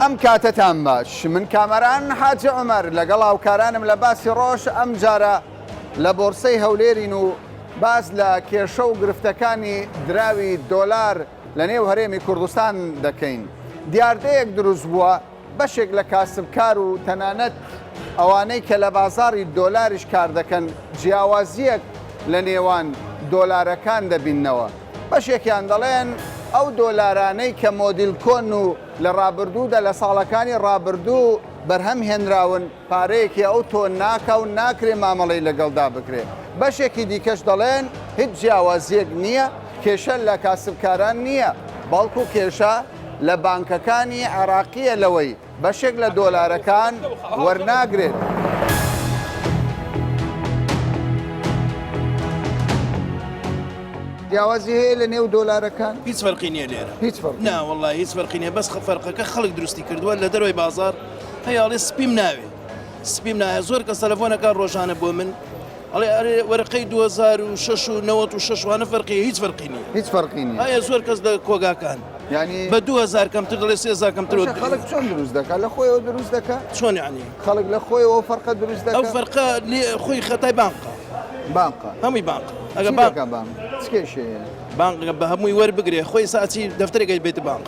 ئەم کاتتان باش من کامەران حاجە عومەر لەگەڵ هاوکارانم لە باسی ڕۆژ ئەم جارە لە بۆرسەی هەولێرین و باز لە کێشە و گرفتەکانی دراوی دۆلار لە نێو هەرێمی کوردستان دەکەین. دیاردەیەک دروست بووە بەشێک لە کاسبکار و تەنانەت ئەوانەی کە لە بازاڕی دۆلاریش کار دەکەن جیاوازیەک لە نێوان دۆلارەکان دەبینەوە. بەشێکیان دەڵێن ئەو دۆلارانەی کە مۆدیل کۆن و لە ڕابردوودا لە ساڵەکانی ڕابردوو بەرهەم هێنراون پارەیەکی ئەو تۆ ناکە و ناکرێ مامەڵەی لەگەڵدا بکرێ. بەشێکی دیکەش دەڵێن هیچ جیاوازیەک نییە، کێشە لە کاسبکاران نییە، بەڵکو کێشە لە بانکەکانی عێراقیە لەوەی بەشێک لە دۆلارەکان وەرناگرێت. جیاوازی هەیە لە نێو دۆلارەکان؟ هیچ فەرقی نییە لێرە. هیچ فەرق نا وەڵڵی هیچ فەرقی نییە، بەس فەرقەکە خەڵک دروستی کردووە لە دەرەوەی بازار هەیەڵێ سپیم ناوێ سپیم نایە. زۆر کەس تەلەفۆنەکان ڕۆژانە بۆ من ئەڵێ ئەرێ وەرەقەی 2006 و 96 وانە فەرقی هیچ فەرقی نییە. هیچ فەرقی نییە. هەیە زۆر کەس لە کۆگاکان یعنی بە 2000 کەمتر دەڵێ 3000 کەمتر. خەڵک چۆن دروست دەکات؟ لە خۆیەوە دروست دەکات؟ چۆن یعنی؟ خەڵک لە خۆیەوە فەرقە دروست دەکات؟ ئەو فەرقە خۆی خەتای بانقە. بانقە هەمووی بانق. ئەگە بانقە بانق چ کێشەیە؟ بانق بە هەمووی وەربگرێ خۆی ساچی دەفتەرێکی بێتە بانق.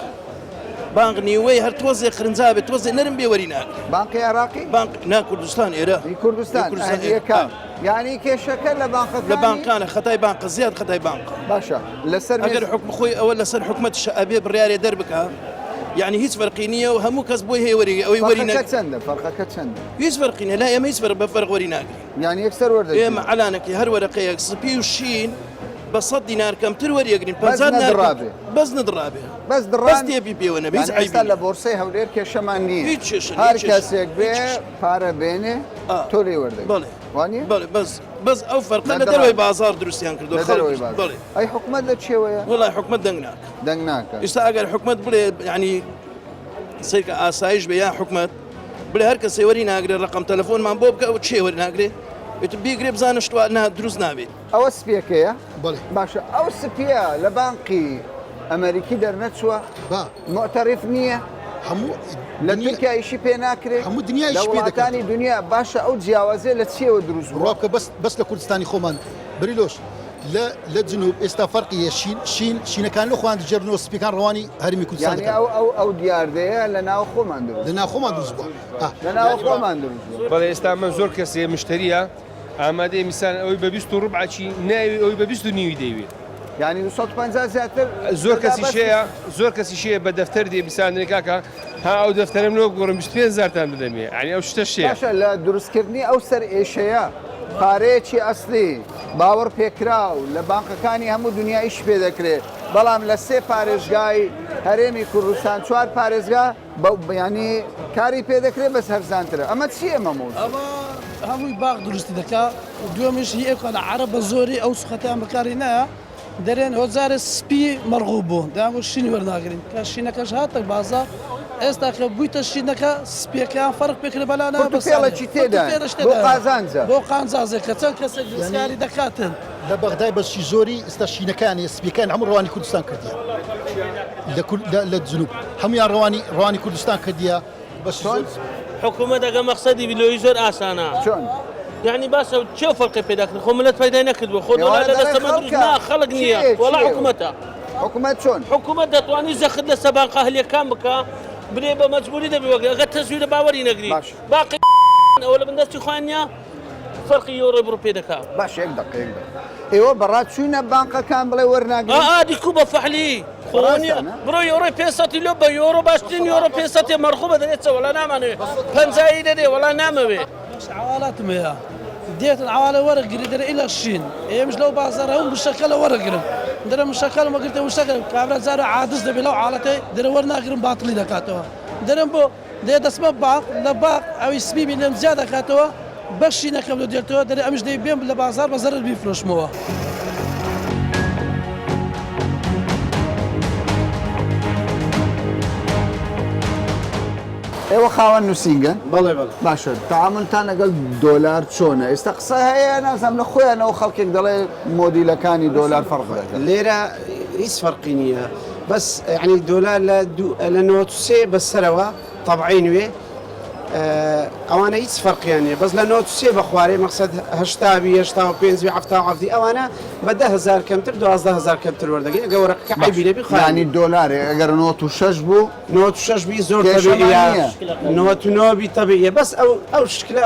بانق نیوەی هەر تۆزێ خرنجا بێت تۆزێ نەرم بێ وەری ناکرێ. بانقی عێراقی؟ بانق نا کوردستان ئێرە. کوردستان یەکەم. یعنی کێشەکە لە بانقەکان لە بانقانە خەتای بانق زیاد خەتای بانق. باشە لەسەر ئەگەر حکم خۆی ئەوە لەسەر حکومەت شەعبێ بڕیارێ دەربکە یعنی هیچ فەرقی نییە و هەموو کەس بۆی هەیە وەری ئەوەی وەری ناکرێ. چەندە فەرقەکە چەندە؟ هیچ فەرقی نییە لا ئێمە هیچ بە فەرق وەری ناکرێ. یعنی یەکسەر وەردەگرین. ئێمە عەلانەکی هەر وەرەقەیەک سپی و شین بە 100 دینار کەمتر وەریەگرین 50 دینار بەس نەدڕابێ. بەس دڕان تێبی پێوە نەبێ هیچ ئێستا لە بۆرسەی هەولێر کێشەمان نییە. هیچ کێشە هەر کەسێک بێ پارە بێنێ تۆ لێ وەردەگرێ. بەڵێ وانە؟ بەڵێ بەس ئەو فەرقە لە دەرەوەی بازار دروستیان کردو خەڵک. بەڵێ ئەی حکومەت لە چێوەیە؟ وەڵای حکومەت دەنگ ناکە. دەنگ ناکە. ئێستا ئەگەر حکومەت بڵێ یعنی سەیکە ئاسایش بە یا حکومەت بڵێ هەر کەسێ وەری ناگرێت ڕقم تەلەفۆنمان بۆ بکە و چێ وەری ناگرێت ئێتر بیگرێ بزانە شتوە دروست نابێت. ئەوە سپیەکەیە؟ بەڵێ باشە ئەو سپیە لە بانقی ئەمریکی دەرنەچووە معتەریف نییە؟ هەموو لە تورکیایشی پێ ناکرێت؟ هەموو دنیایشی پێ دەکات. وڵاتانی دنیا باشە ئەو جیاوازێ لە چیەوە دروست بووە؟ ڕابکە بەس لە کوردستانی خۆمان بریلۆش لە جنوب ئێستا فەرقیە شینەکان لە خوان دەجێڕنەوە سپیەکان ڕەوانی هەرمی کوردستان یعنی ئەو دیاردەیە لە ناو خۆمان دروست لە ناو خۆمان دروست بووە. لە ناو خۆمان دروست بووە. بەڵێ ئێستا من زۆر کەسێ مشتریە ئامادەی میسان ئەوەی بە 20 ڕوبعی ناوی ئەوەی بە 20 نیوی دەیوێت. یعنی 250 زیاتر زۆر کەسی شەیە بە دەفتەر دێ بیساندنی کاکە ها ئەو دەفتەرم لۆ گۆڕم 25,000تان بدەمێ ینی ئەو شتە شەیە. باشە لە دروستکردنی ئەو سەر ئێشەیە پارەیەکی ئەسلی باوەڕ پێکراو لە بانقەکانی هەموو دنیایش پێ دەکرێت بەڵام لە 3 پارێزگای هەرێمی کوردستان 4 پارێزگا ینی کاری پێ دەکرێت بەس هەرزانترە. ئەمە چییە مەموز؟ ئەمە هەمووی باغ دروستی دەکات دووەمیش هەیەکە لە عەرە بە زۆری ئەو سوختیان بەکاری نایە دەرێن هۆزارە سپی مەرغوب بوو دامو شینی وەرناگرین کە شینەکەش هاتە بازار ئێستا کە بوویتە شینەکە سپیەکەیان فەرق پێکرد بەلانە بەسێڵەکی تێدا بۆ قازانجە بۆ قانزازێک کە چەند کەسێک دەستکاری دەکاتن لە بەغدای بەشی زۆری ئێستا شینەکانی سپیەکان هەموو ڕەوانی کوردستان کردیە لە جنوب هەمویان ڕەوانی کوردستان کردیە. بەس حکوومەت ئەگە مەقسەدی بیلۆی زۆر ئاسانە. چۆن؟ یعنی باسە چێ فەرقی پێدا کرد خۆ ملت پەیدا نەکردووە خۆ لە دەستەمە دروست نا خەڵک نییە وەڵا حکوومەتە. حکوومەت چۆن؟ حکوومەت دەتوانانی زەخت لە سەبانقە هەلیەکان بکە برێ بە مەجبوری دەبێ وەگرێ ئەگەر تەزویرە باوەری نەگری باقی ئەوە لە بەندەستی خۆیانە فەرقی یۆڕۆ بڕ پێ دەکات. باش یەک دقیقە ئێوە بەڕات چوونە بانقەکان بڵێ وەرناگرین؟ دیکو بە فەحلی بڕۆ یۆڕۆ 500 لۆ بە یۆڕۆ باشترین یۆڕۆ 500 مەرخوبە دەێتە وەڵا نامانوێ 50 دەدێ وەڵا نامەوێ. عوالاتم هەیە دێتن عوالە وەرەگری دەرە ئیلا شین ئێمەش لەو بازارە هەم بشەکە لە وەرەگرم دەرە مشەکەل مەگرتە وشەکە کابرا جارە عادز دەبێت لەو عاڵەتەی دەرە وەرناگرم باتڵی دەکاتەوە دەرم بۆ دێ دەسمە باق لە باق ئەوی سپیبی لەم زیاد دەکاتەوە بەشی نەکەم لە دێتەوە دەرێ ئەمش دەی بێم لە بازار بە زەرر بیفرۆشمەوە. ئێوە خاوەن نووسینگەن؟ بەڵێ بەڵێ. باشە تەعاملتان لەگەڵ دۆلار چۆنە؟ ئێستا قسە هەیە نازانم لە خۆیانەوە خەڵکێک دەڵێ مۆدیلەکانی دۆلار فەرق دەکەن. لێرە هیچ فەرقی نییە بس يعني دولار لأنه تسي بس سروا طبعين ويه ئەوانە هیچ فرقیانێ بەس لە 93 بەخوارێ مەقسەد 85 عفتی ئەوانە بە 10,000 کەمتر 12,000 کەمتر وەردەگەی ئەگە وەرەقەکە عیبی نەبی ینی دۆلارێ ئەگەر 96 بوو 96 بی زۆر تەبیعیە 99 بی تەبیعیە بەس ئەو شکلە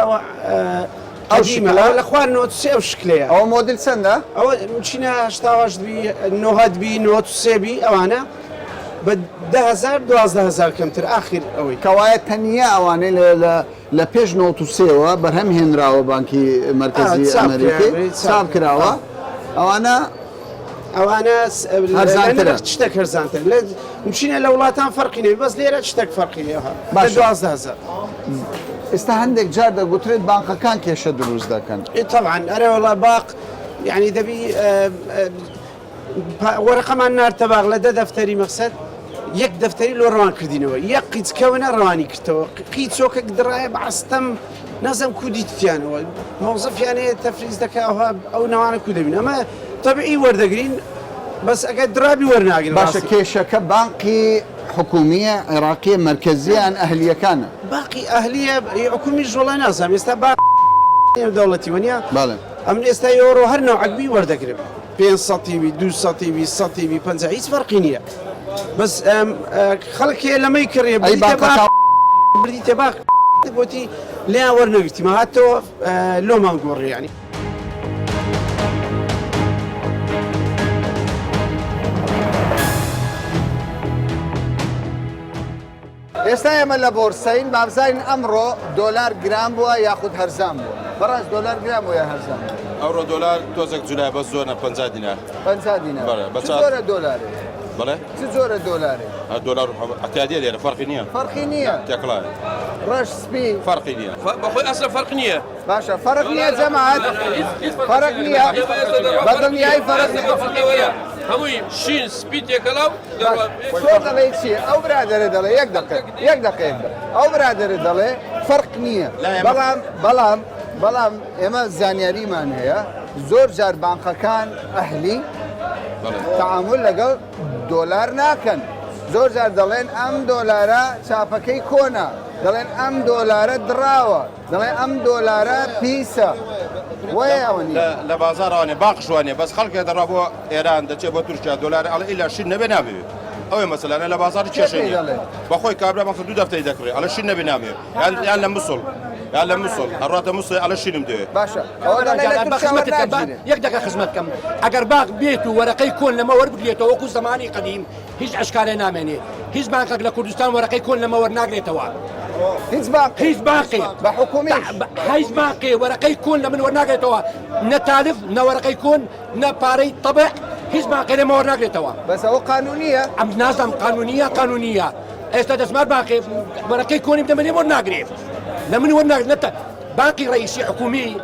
قدیمە لە خوار 93 ئەو شکلەیە ئەوە مۆدل چەندە؟ ئەوە چینە 88 بی 90 بی 93 بی ئەوانە بە 10,000 12,000 کەمتر ئاخیر ئەوەی کەوایە تەنیا ئەوانەی لە پێش 93ەوە بەرهەم هێنراوە بانکی مرکزی ئەمریکی ساب کراوە ئەوانە شتێک هەرزانتر چینە لە وڵاتان فەرقی نەبی بەس لێرە شتێک فەرقی نێ 12,000 ئێستا هەندێک جار دەگوترێت بانقەکان کێشە دروست دەکەن طبعا ئەرێ وڵا باق یعنی دەبی وەرەقەمان نارتە باغ لە 10 دەفتەری مەقسەد یەک دەفتەری لۆ ڕەوان کردینەوە یەک قیچکەونە ڕەوانی کردەوە قیچۆکە دڕایە بەعستەم نازەم کودی تیانەوە مۆزەفیانەیە تەفریز دەکەوە ئەو نەوانە کو دەبین ئەمە تەبعی وەردەگرین بەس ئەگەر درابی وەرناگرین باشە کێشەکە بانقی حکومیە عێراقیە مرکزیان ئەهلیەکانە باقی ئەهلیە حکومی ژۆڵە نازانم ئێستا با دەوڵەتی وەنیا ئەم ئێستا یۆرۆ هەر نەوعەکبی وەردەگرم 500 200 100 50 هیچ فەرقی نییە بەس خەڵکێ لەمەی کڕێ بردیتە باق گوتی لیان وەرنەگرتیمە هاتەوە لۆمان گۆڕێ ینی ئێستا ئێمە لە بۆرسین بابزین ئەمڕۆ دۆلار گران بووە یاخود هەرزان بووە بەڕاست دۆلار گران بووە یا هەرزان ئەوڕۆ دۆلار تۆزێک جولای بە زۆرە 50 دینار 50 دینار زۆرە دۆلارێ بەڵێ چ زۆرە دۆلارێ دۆلار ئەتیادیە لێرە فەرقی نییە فەرقی نییە تێکڵایە ڕەش سپی فەرقی نییە بەخۆی ئەسڵ فەرق نییە باشە فەرق نییە جەماعەت فەرق نییە بەدڵنیایی فەرق هەمووی شین سپی تێکەڵاو تۆ دەڵێ چی ئەو برادەرە دەڵێ یەک دقیق ئەو برادەرە دەڵێ فەرق نییە بەڵام ئێمە زانیاریمان هەیە زۆر جار بانقەکان ئەهلی تعامل لەگەڵ دۆلار ناکەن زۆر جار دەڵێن ئەم دۆلارە چاپەکەی کۆنا دەڵێن ئەم دۆلارە دراوە دەڵێن ئەم دۆلارە پیسە وایەوەنی لە بازاڕوانێ باقشوانێ بەس خەڵکێ دەڕا بۆ ئێران دەچێت بۆ تورکیا دۆلار ئەڵ ئیلا شین نەبێ نابێت ئەوێ مەسەلانە لە بازاری کێشەی بەخۆی کابرا مەخ دوو دەفتەری دەکڕێت ئەڵە شین نەبێ نامێت یان لە موسڵ یا لە موسڵ هەڕاتە موسڵ ئەڵە شینم دەوێت باشە یەک دقیقە خزمەت کەم ئەگەر باغ بێت و وەرەقەی کۆن لەمە وەربگرێتەوە وەکو زمانی قەدیم هیچ ئەشکالێ نامێنێ هیچ بانقێک لە کوردستان وەرەقەی کۆن لەمە وەرناگرێتەوە هیچ باقی بە حکومی هیچ باقی وەرەقەی کۆن لە من وەرناگرێتەوە نەتالف نەوەرەقەی کۆن نەپارەی طبع هیچ باقی لەمە وەرناگرێتەوە بەس ئەوە قانونیە ئەم نازانم قانونیە ئێستا دەسمار باقی وەرەقەی کۆنی بدەمەنێ وەرناگرێت لە من وەرناگرێت باقی ڕئیسی حکومی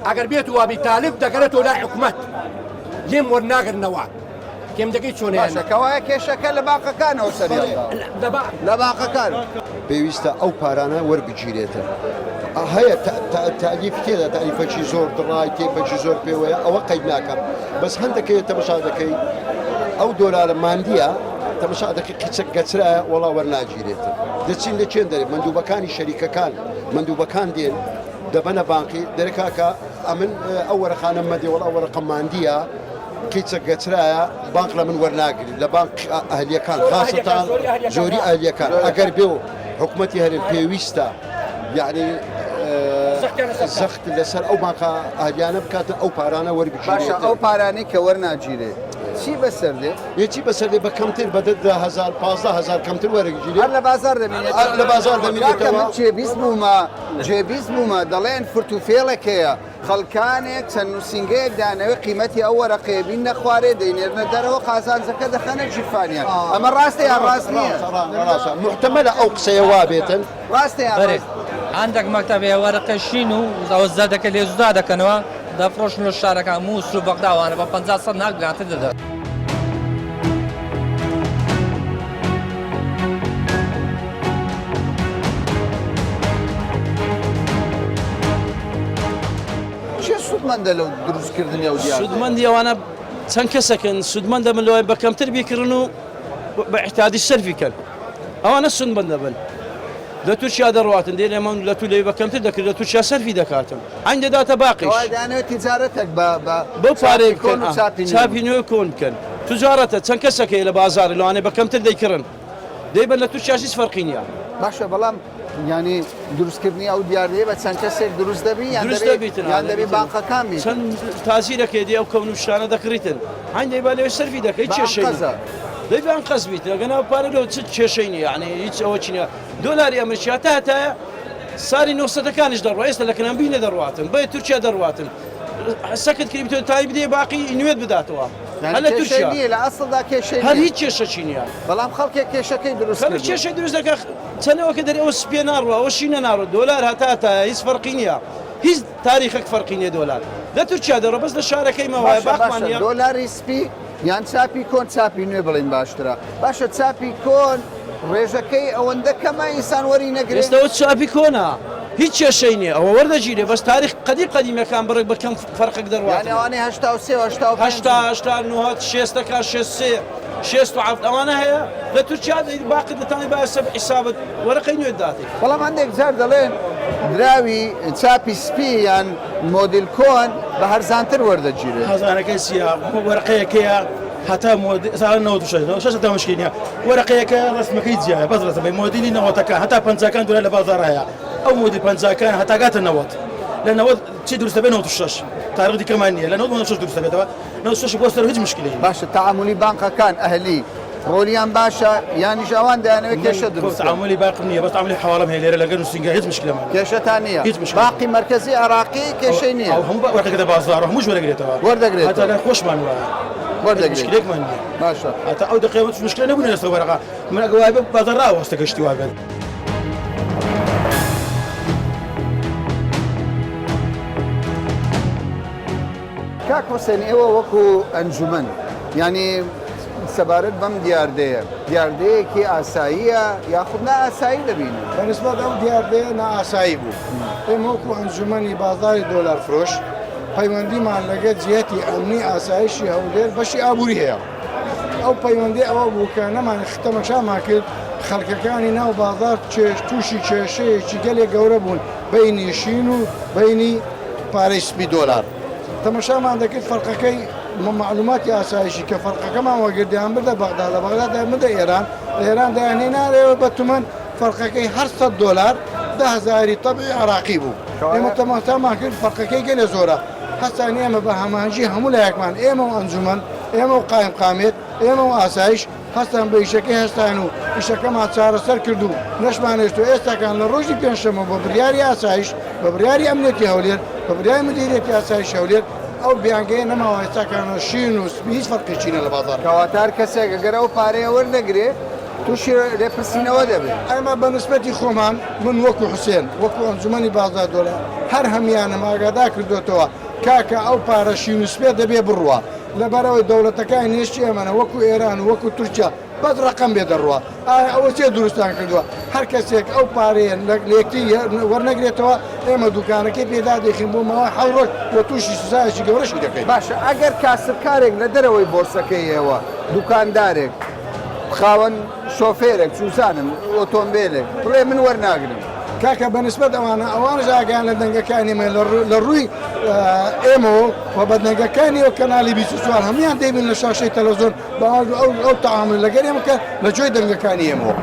ئەگەر بێت و وابی تالف دەگەرێتەوە لای حکومەت لێم وەرناگرنەوە کێم دەگەی چۆنەیە کەوایە کێشەکە لە باقەکانەوە سەریاندا لە باقەکان پێویستە ئەو پارانە وەربگیرێتە هەیە تالیف تێدا تالیفەکی زۆر دڕای تێپەکی زۆر پێوەیە ئەوە قەید ناکەم بەس هەندێکەیە تەمەشا دەکەی ئەو دۆلارە ماندیە تەمەشا دەکەی قیچەک گەچرایە وەڵا وەرناگیرێتە دەچین لە چێن دەرێت مندووبەکانی شەریکەکان مندووبەکان دێن دەبەنە بانقی دەرەکاکە ئەمن ئەو وەرەخانە مەدێ وەڵا وەرەقە ماندیە کیچە گەچرایە بانک لە من وەرناگری لە بانک ئەهلیەکان خاستان زۆری ئەهلیەکان ئەگەر بێ و حکوومەتی هەرێن پێویستە یعنی زەخت لەسەر ئەو بانکە ئاهلیانە بکاتن ئەو پارانە وەربگیرێت ئەو پارانەی کە وەرناگیرێت چی بەسەر دێ یەکی بەسەر دێ بە کەمتر بە 15,000 کەمتر وەرەگیرێت لە بازار دەمێنێت لە بازار دەمێنێتەوە جێبیست بوومە دەڵێن فرتوفێڵێکەیە خەڵکانێک چەند نووسنگەیەک دانەوەی قیمەتی ئەو وەرەقەیە بین نەخوارێ دەینێرنە دەرەوە قازانجەکە دەخەنە جیفانیان ئەمە ڕاستە یان ڕاست نییە محتەمەلە ئەو قسەیە وا بێتن ڕاستە یان هەندێک مەکتەبێ وەرەقەشین و ئەوە زەردەکە لێ زودا دەکەنەوە دەفرۆشن لە شارەکان مووس و بەغداوانە بە 50 ناگرانتر دەدات. سودمەندە لەو دروستکردنی ئەو دیار سودمەندی ئەوانە چەند کەسەکەن سودمەندە من لەوەی بە کەمتر بیکردن و باعتاد السلفي كان أو أنا السن بندبن لا ترشي هذا الرواتن دي لما لا تولي بكمت ذكر لا ترشي سلفي دكاتم عندي داتا باقيش أنا تجارتك بفارق كان سابينو يكون كان تجارته تنكسك إلى بازار لو أنا بكمت ذكرن دايما لا ترشي أساس فرقينيا باشا بلام يعني دروس كبني أو دياري بس سنكسر دروس دبي يعني دبي بانقة كامل سن تازيرك يدي أو كون وشانة ذكرتن عندي بالي سلفي دك إيش شيء دايما أنقذ بيت أنا بارلو تشي شيء يعني إيش أو شيء دولار أمريكا تاتا صار نوصل كانش دروات لكن أنا بيني درواتن بيت تركيا درواتن سكت كريمتو تاي بدي باقي إنويت بداتوا هلا تركيا لا أصل ذا كيشين هل هيك شيء بلام خلك كيشكي دروس خلك شيء دروس ذاك سنة وكذا أو سبينار أو شينار دولار هتاتا هيس فرقينيا هيس تاريخك فرقينيا دولار لا تركيا درو بس الشارع ما هو باقمانيا دولار يسبي يعني تسابي كون تسابي نبلين باشترا باشا تسابي كون ريجاكي او عندك ما انسان وري نقري يستوى تسابي كونا هيك شيء او ورده جيري بس تاريخ قديم كان برك بكم فرق اقدر واحد يعني انا هشتا وسي وهشتا هشتا نوهات شيستا كان شيسي شيست وعفت امانه هي لا تركيا باقي ثاني بقى سبع حسابات ورقين يداتي والله ما عندك زار دلين دراوي تسابي سبي يعني موديل كون بهر زانتر ورده جيري هذا انا كيسيا ورقيه كيا حتى مود صار نوت شو تا مشكلة ورقية كرسم كيجيا بس رسم موديلي نوت حتى بنزاكان دول بازارها أو موديل بنزاكان حتى قات النوت لأن نوت شيء درس تبي نوت الشاش تعرف دي كمان لأن نوت ما نشوف درس تبي تبع نوت الشاش بوصل هيج مشكلة باشا تعاملي بانكا كان أهلي روليان باشا يعني جوان ده أنا كيش درس تعاملي باقي بس تعاملي حوالهم هي ليرة لقينا سينجا هيج مشكلة كيش ثانية باقي مركزي عراقي كيشينية أو هم ورقة كده بازار مش ورقة تبع ورقة كده حتى لا خوش معنوا ورده مشكلة ما عندي ما شاء الله حتى أود قيمة مشكلة نبغى نسوي ورقة من أقوى بازارها واستكشتوا هذا كاك حسين ايوه وكو انجمن يعني سبارت بم ديارديه كي اسايا ياخذنا اساي دبينا بالنسبه له ديارديه نا اساي بو موكو انجمني بازار دولار فروش پەیوەندی مان لەگەڵ جێتی ئەمنی ئاسایشی هەولێر بەشی ئابووری هەیە ئەو پەیوەندی ئەوە بوو کە نەمان تەماشامان کرد خەڵکەکانی ناو بازار تووشی کێشەیەکی گەلێک گەورە بوون بەینی شین و بەینی پارەی سپی دۆلار تەماشامان دەکرد فەرقەکەی معلوماتی ئاسایشی کە فەرقەکەمان وەگردیان بردە بەغدا لە بەغدا بردە ئێران لە ئێران دایانهێنارەوە بە تومەن فەرقەکەی 800 دۆلار 10,000 تەبعی عراقی بوو ئێمە تەماشامان کرد فەرقەکەی گەلێ زۆرە هەستان ئێمە بە هەماهەنگی هەموو لایەکمان ئێمە و ئەنجومەن ئێمە و قایم قامێت ئێمە و ئاسایش هەستان بە ئیشەکەی هەستان و ئیشەکەمان چارەسەر کرد و نەشمانێشت و ئێستاکان لە ڕۆژی پێنجشەمە بە بڕیاری ئاسایش بە بڕیاری ئەمنیەتی هەولێر بە بڕیاری مدیریەتی ئاسایش هەولێر ئەو بیانگەیە نەماوە ئێستاکانە شین و سپی هیچ فەرقێکی نە لە بازاڕ کەواتار کەسێک ئەگەر ئەو پارەیە وەردەگرێ تووشی لێپرسینەوە دەبێت ئەمە بە نسبەتی خۆمان من وەکو حوسێن وەکو ئەنجومەنی بازار دۆلار هەر هەمیانم ئاگادار کردوتەوە کاکە ئەو پارە شین و سپێ دەبێ بڕوە لەبەرەوەی دەوڵەتەکانی نێشتی ئێمەنە وەکو ئێران و وەکو تورکیا بەد ڕقم بێ دەڕوە ئایا ئەوە چێ دروستان کردووە هەر کەسێک ئەو پارەیە لێکتی وەرنەگرێتەوە ئێمە دوکانەکەی پێدا دەخین بۆ ماوەی حەوڕۆژ بۆ تووشی سوزایەکی گەورەشی دەکەین باشە ئەگەر کاسبکارێک لە دەرەوەی بۆرسەکەی ئێوە دوکاندارێک خاوەن شۆفێرێک چوزانم ئۆتۆمبیلێک بڵێ من وەرناگرم کاکە بەنسبەت ئەوانە ژاگەیان لە دەنگەکانیمە لە ڕووی ئێمەوە و بە دەنگەکانی و کەنالی 24 هەمویان دەیبن لە شاشەی تەلەڤیزۆن بەوان ئەو تەعامل لەگەر ئێمەکە لە جۆی دەنگەکانی ئێمەوە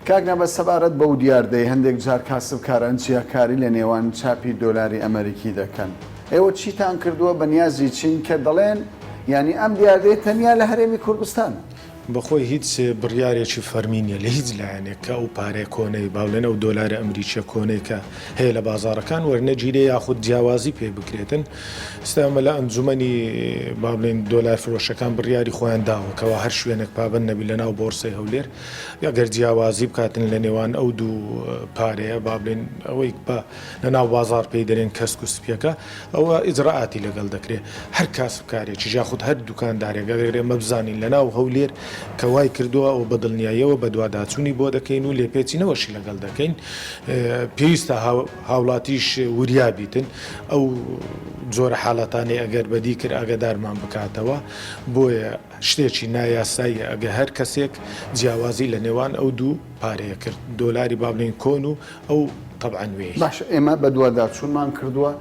کاکنە بە سەبارەت بەو دیاردەی هەندێک جار کاسبکاران جیاکاری لە نێوان چاپی دۆلاری ئەمریکی دەکەن ئێوە چیتان کردووە بە نیازی چین کە دەڵێن ینی ئەم دیاردەی تەنیا لە هەرێمی کوردستان بەخۆی هیچ بڕیارێکی فەرمینیە لە هیچ لایەنێک کە ئەو پارێ کۆنەی باولێنە و دۆلارە ئەمریکیە کۆنەی کە هەیە لە بازارەکان وەرنەگیرێ یاخود جیاوازی پێ بکرێتن ئێستامە لە ئەنجومەنی باڵێن دۆلار فرۆشەکان بڕیاری خۆیان داوە کەوا هەر شوێنێک پابند نەبی لە ناو بۆرسەی هەولێر یاگەر جیاوازی بکاتن لە نێوان ئەو دوو پارەیە بابلێن ئەوەی بە لە ناو بازار پێی دەرێن کەسک و سپیەکە ئەوە ئیجرعاتی لەگەڵ دەکرێت هەر کاسبکارێکی یاخود هەر دوکاندارێک ئەگەر ئێمە بزانین لە ناو هەولێر کە وای کردووە ئەو بەدڵنیاییەوە بە دوواداچوونی بۆ دەکەین و لێپێچینەوەشی لەگەڵ دەکەین پێویستە هاوڵاتیش وریابیتن ئەو جۆرە حاڵەتانی ئەگەر بەدی کرد ئاگدارمان بکاتەوە بۆیە شتێکی نایاسایی ئەگە هەر کەسێک جیاوازی لە نێوان ئەو دوو پارەیە کرد دۆلاری با بڵێن کۆن و ئەو طبعا وێ باش ئێمە بە دوواداچوونمان کردووە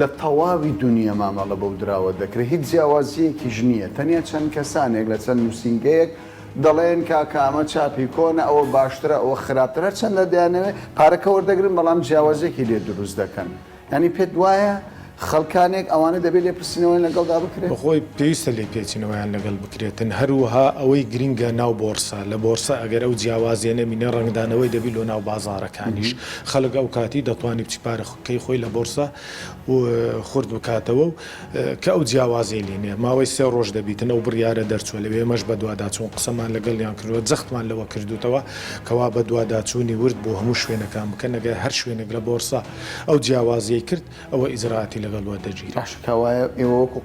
لە تەواوی دنیا مامەڵە بەو دراوە دەکرێت هیچ جیاوازیەکی ژنیە تەنیا چەند کەسانێک لە چەند نووسنگەیەک دەڵێن کاکامە چاپی کۆنە ئەوە باشترە ئەوە خراپترە چەند لە دەیانەوێت پارەکە وەردەگرن بەڵام جیاوازێکی لێ دروست دەکەن ینی پێت وایە خەڵکانێک ئەوانە دەبێت لێ پرسینەوەی لەگەڵدا بکرێت بەخۆی پێویستە لێ پێچینەوەیان لەگەڵ بکرێتن هەروەها ئەوەی گرینگە ناو بۆرسا لە بۆرسا ئەگەر ئەو جیاوازیە نەمینە ڕنگدانەوەی دەبی لۆ ناو بازارەکانیش خەڵک ئەو کاتی دەتوانێت بچی پارەکەی خۆی لە بۆرسا و خورد بکاتەوە و کە ئەو جیاوازی لێنێ ماوەی 3 ڕۆژ دەبیتن ئەو بڕیارە دەرچوە لەوێ مەش بە دوواداچوون قسەمان لەگەڵیان کردووە جەختمان لەوە کردوتەوە کەوا بە دوواداچوونی ورد بۆ هەموو شوێنەکان بکەن ئەگەر هەر شوێنێک لە بۆرسا ئەو جیاوازیەی کرد ئەوە ئیجراعاتی لەگەڵوە دەگیرێت کەوایە ئێوە وەکو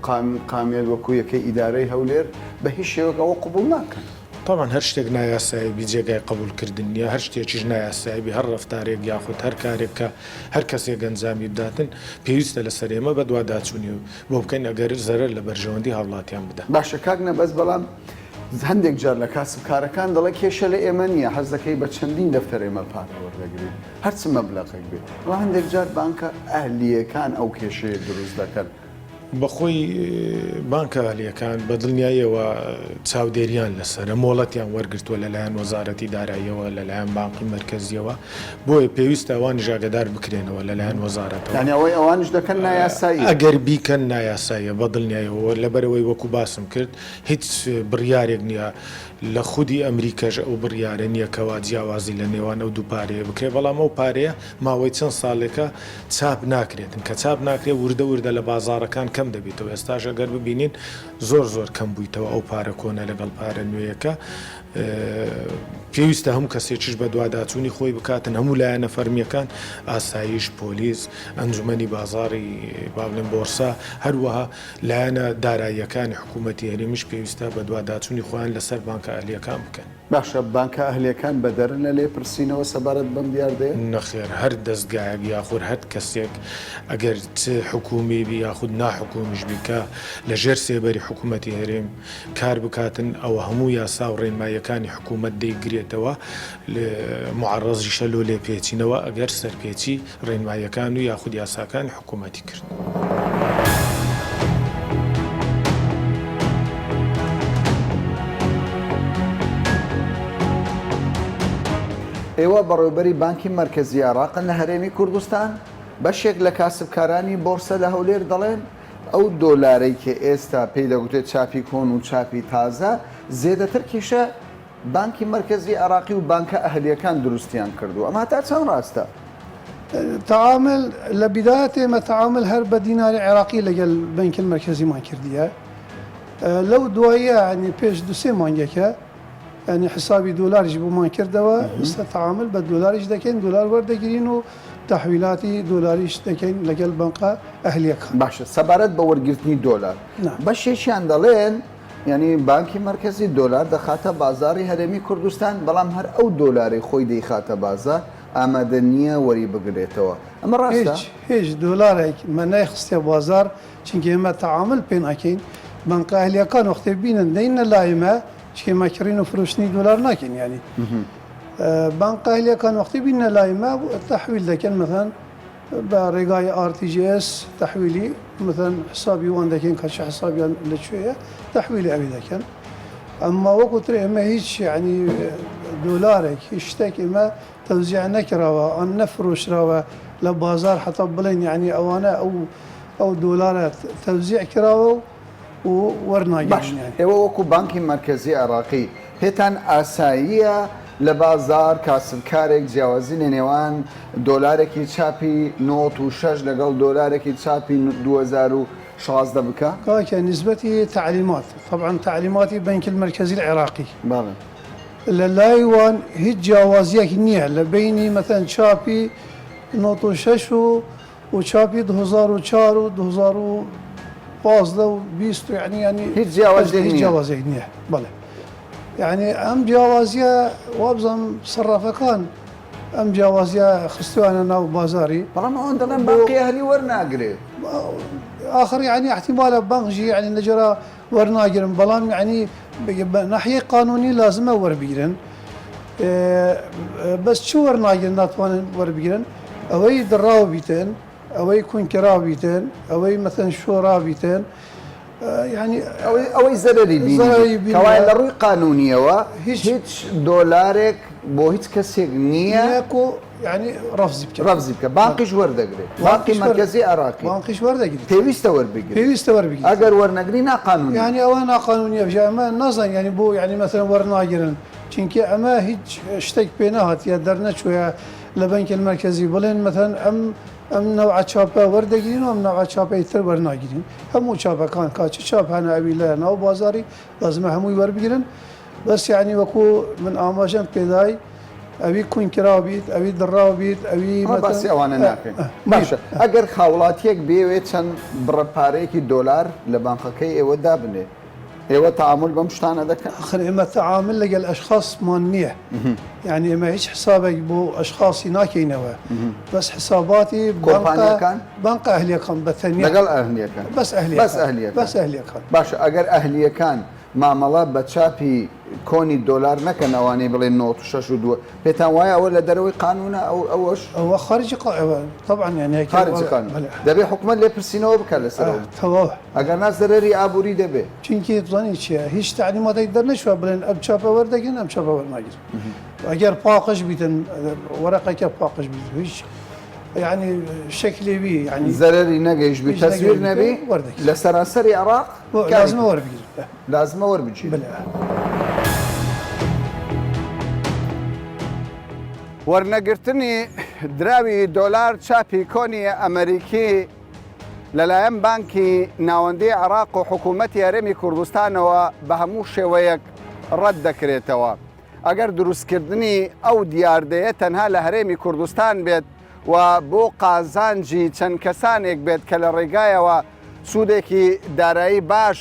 قامێت وەکو یەکەی ئیدارەی هەولێر بە هیچ شێوەکەەوە قبول ناکەن طبعا هەر شتێک نایاسایبی جێگای قبولکردن نیە هەر شتێکیش نایاسایبی هەر ڕفتارێک یاخود هەر کارێک کە هەر کەسێک گەنجامی بداتن پێویستە لە سەرێمە بە دوواداچوونی و بۆ بکەین ئەگەر زەرەر لە بەرژەوەندی هاوڵاتیان بدە باشە کاک نەبەس بەڵام هەندێک جار لە کاسبکارەکان دەڵێ کێشە لە ئێمە نییە حەز دەکەی بە چەندین دەفتەر ئێمە پارە وەردەگرێت هەرچ مەبلەغێک بێت ڕە هەندێک جار بانکە ئەهلیەکان ئەو کێشەیە دروست دەکەن بەخۆی بانکە ئەهلیەکان بە دڵنیاییەوە چاودێریان لەسەرە مۆڵەتیان وەرگرتووە لەلایەن وەزارەتی داراییەوە لەلایەن بانقی مرکزیەوە بۆیە پێویستە ئەوان ژاگەدار بکرێنەوە لەلایەن وەزارەتەوە یعنی ئەوەی ئەوانش دەکەن نایاسایی ئەگەر بیکەن نایاساییە بە دڵنیاییەوە لەبەرەوەی وەکو باسم کرد هیچ بڕیارێک نییە لە خودی ئەمریکەش ئەو بڕیارە نییە کەوا جیاوازی لە نێوان ئەو دوو پارەیە بکرێت بەڵام ئەو پارەیە ماوەی چەند ساڵێکە چاپ ناکرێتن کە چاپ ناکرێت وردە وردە لە بازارەکان کەم دەبێتەوە ئێستاش ئەگەر ببینین زۆر کەم بوویتەوە ئەو پارە کۆنە لەگەڵ پارە نوێیەکە پێویستە هەموو کەسێکیش بە دوواداچوونی خۆی بکاتن هەموو لایەنە فەرمیەکان ئاسایش پۆلیس ئەنجومەنی بازاڕی باڵێن بۆرسا هەروەها لایەنە داراییەکانی حکوومەتی هەرێمیش پێویستە بە دوواداچوونی خۆیان لەسەر بانکە ئەهلیەکان بکەن باشە بانکە ئەهلیەکان بەدەرن لە لێ پرسینەوە سەبارەت بەم دیاردەیە نەخێر هەر دەستگایەک یاخود هەر کەسێک ئەگەر حکومی بی یاخود ناحکومیش بیکە لە ژێر سێبەری حکوومەتی هەرێم کار بکاتن ئەوە هەموو یاسا و ڕێنماییەکانی حکوومەت دەیگرێتەوە معڕەزیشە لۆ لێ پێچینەوە ئەگەر سەرپێچی ڕێنماییەکان و یاخود یاساکانی حکوومەتی کرد. ئێوە بەڕێوەبەری بانکی مرکزی عێراقن لە هەرێمی کوردستان بەشێک لە کاسبکارانی بۆرسە لە هەولێر دەڵێن ئەو دۆلارەی کە ئێستا پێی دەگوتێت چاپی کۆن و چاپی تازە زێدەتر کێشە بانکی مرکزی عێراقی و بانکە ئەهلیەکان دروستیان کردو ئەمە تا چەند ڕاستە؟ تعامل لە بداية ما تعامل هەر بە دیناری عێراقی لەگەڵ بانکی مرکزیمان کردیە لەو دوایە ینی پێش دوسێ مانگێکە ینی حسابی دۆلاریش بۆمان کردەوە ئێستا تعامل بە دۆلاریش دەکەین دۆلار وەردەگرین و تحویلاتی دۆلاریش دەکەین لەگەڵ بانکە ئەهلیەکان. باشە سەبارەت بە وەرگرتنی دۆلار بەشێکیان دەڵێن ینی بانکی مرکزی دۆلار دەخاتە بازاری هەرێمی کوردستان بەڵام هەر ئەو دۆلاری خۆی دەیخاتە بازار ئامادە نییە وەری بگرێتەوە ئەمە ڕاستە هیچ دۆلارێک مە نایخستێ بازار چونکە ئێمە تعامل پێ ناکەین بانکە ئەهلیەکان وەختێ بینن دەینە لایمە چێمەکردین و فرۆشتنی دۆلار ناکەین ینی بانکە ئەهلیەکان وەختی بینە لایمە تەحویل دەکەن مثلا بە ڕێگای RTGS تەحویلی مثلا حسابی وان دەکەین کە حسابیان لەکوێیە تەحویلی ئەوی دەکەن ئەمما وەکوتر ئێمە هیچ ینی دۆلارێک هیچ شتێک ئێمە تەوزیع نەکراوە ئەن نەفرۆشراوە لە بازار حتا بڵێن ینی ئەوانە ئەو دۆلارە تەوزیع کراوە و وەرناگەین. ئێوە وەکو بانکی مرکزی عێراقی پێتان ئاساییە لە بازار کاسبکارێک جیاوازی لە نێوان دۆلارێکی چاپی 96 لەگەڵ دۆلارێکی چاپی 2016 بکە؟ کاکە نسبەتی تعلیمات طبعا تعلیماتی بانکی المرکزی العێراقی لە لای وان هیچ جیاوازیەکی نییە لە بینی مثلا چاپی 96 و چاپی 2004 و 2015 و 20 ینی هیچ جیاوازیەک نییە بەڵێ يعني ئەم جیاوازیە وابزانم سەرافەکان ئەم جیاوازیە خستوانە ناو بازاری بەڵام ئەوان دەڵێن باقی هەلی وەرناگرێت آخر يعني احتمال بنجي يعني نجرا ورناجرن بلام يعني ناحية قانوني لازم وربيرن بس شو ورناجرن ناتوان وربيرن اوي دراو بيتن اوي يكون كراو بيتن اوي مثلا شورا بيتن يعني اوي زرري بيني كواي لروي قانونية هيش دولارك بو هيش كسيك نية يعني رفزي بك رفزي بك باقيش وردقري باقي مركزي اراكي باقيش وردقري بيويستا وربقري بيويستا وربقري اگر ورنقري نا قانوني يعني اوانا قانونية بجا اما نظن يعني بو يعني مثلا ورناجرن چونكي اما هيج اشتك بينات يا درنا شويه لبنك المركزي بلين مثلا ام نوع تشابا وردقرين وام نوع تشابا يتر ورناجرين همو تشابا كان كاتش تشابا انا ابي لا ناو بازاري لازم همو يوربقرن بس يعني وكو من اماجن بيداي ئەوی کون کرا بیت ئەوی دڕاو بیت ئەوی باسی ئەوانە ناکەین باشە ئەگەر خاوڵاتیەک بێوێت چەند بڕەپارەیەکی دۆلار لە بانقەکەی ئێوە دابنێ ئێوە تعامل بەم شتانە دەکەن آخر ئێمە تعامل لەگەڵ ئەشخاصمان نییە يعني ئێمە هیچ حسابێک بۆ ئەشخاصی ناکەینەوە بەس حساباتی بانقە ئەهلیەکان بەتەنیا لەگەڵ ئەهلیەکان بەس ئەهلیەکان باشە ئەگەر ئەهلیەکان مامەڵە بە چاپی کۆنی دۆلار نەکەن ئەوانەی بڵێن 96 و 2 پێتان وایە ئەوە لە دەرەوەی قانونە ئەوەش ئەوە خارجی طبعا يعني خارجی قانون دەبێ حکومت لێ پرسینەوە بکە لەسەرەوە تەواو ئەگەر نا زەرەری ئابووری دەبێ چونکی توانی چییە هیچ تعلیماتێک دەرنەچوە بڵێن ئەم چاپە وەردەگرن ئەم چاپە وەرناگرن ئەگەر پاقش بیتن وەرەقەکە پاقش بیت هیچ يعني شكلي بي يعني زرري نقيش بتصوير نبي لسراسري عراق لازم وربي لازم وربي ورنقرتني دراوي دولار شابي كوني أمريكي للايم بانكي ناوندي عراق وحكومتي هرمي كردستان وبهمو شويك رد كريتوا اگر دروست كردني او ديار ديه تنها لهرمي كردستان بيت و بۆ قازانجی چەند کەسانێک بێت کە لە ڕێگایەوە سوودێکی دارایی باش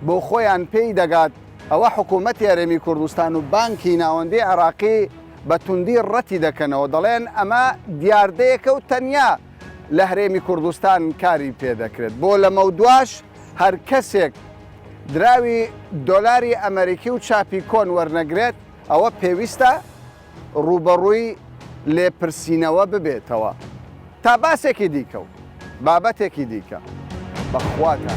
بۆ خۆیان پێی دەگات ئەوە حکوومەتی هەرێمی کوردستان و بانکی ناوەندی عراقی بە توندی ڕەتی دەکەنەوە دەڵێن ئەمە دیاردەیەکە و تەنیا لە هەرێمی کوردستان کاری پێدەکرێت بۆ لە مەودواش هەر کەسێک دراوی دۆلاری ئەمریکی و چاپی کۆن وەرنەگرێت ئەوە پێویستە ڕوبەڕووی لێپرسینەوە ببێتەوە تا باسێکی دیکە و بابەتێکی دیکە بەخواتە.